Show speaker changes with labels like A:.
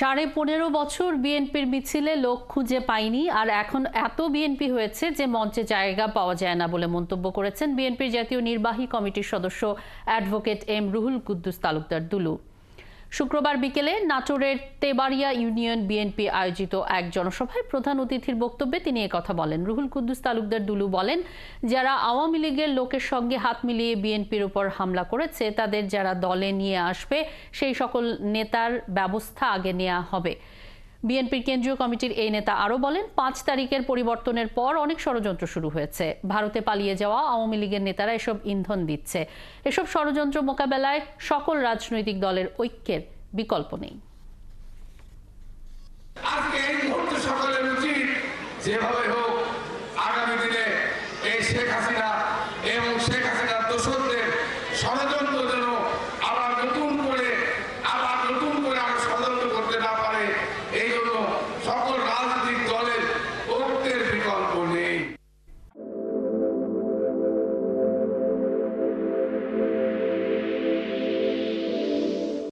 A: 15.5 বছর বিএনপির মিছিলে লোক খুঁজে পায়নি, আর এখন এত বিএনপি হয়েছে যে মঞ্চে জায়গা পাওয়া যায় না বলে মন্তব্য করেছেন বিএনপির জাতীয় নির্বাহী কমিটির সদস্য অ্যাডভোকেট এম রুহুল কুদ্দুস তালুকদার দুলু। শুক্রবার বিকেলে নাটোরের তেবাড়িয়া ইউনিয়ন বিএনপি আয়োজিত এক জনসভায় প্রধান অতিথির বক্তব্যে তিনি একথা বলেন। রুহুল কুদ্দুস তালুকদার দুলু বলেন, যারা আওয়ামী লীগের লোকের সঙ্গে হাত মিলিয়ে বিএনপির উপর হামলা করেছে তাদের যারা দলে নিয়ে আসবে সেই সকল নেতার ব্যবস্থা আগে নেওয়া হবে। বিএনপির কেন্দ্রীয় কমিটির এই নেতা আরও বলেন, 5 তারিখের পরিবর্তনের পর অনেক ষড়যন্ত্র শুরু হয়েছে। ভারতে পালিয়ে যাওয়া আওয়ামী লীগের নেতারা এসব ইন্ধন দিচ্ছে। এসব ষড়যন্ত্র মোকাবেলায় সকল রাজনৈতিক দলের ঐক্যের বিকল্প নেই।
B: আজকে এই মুহূর্তে সকলের উচিত যেভাবে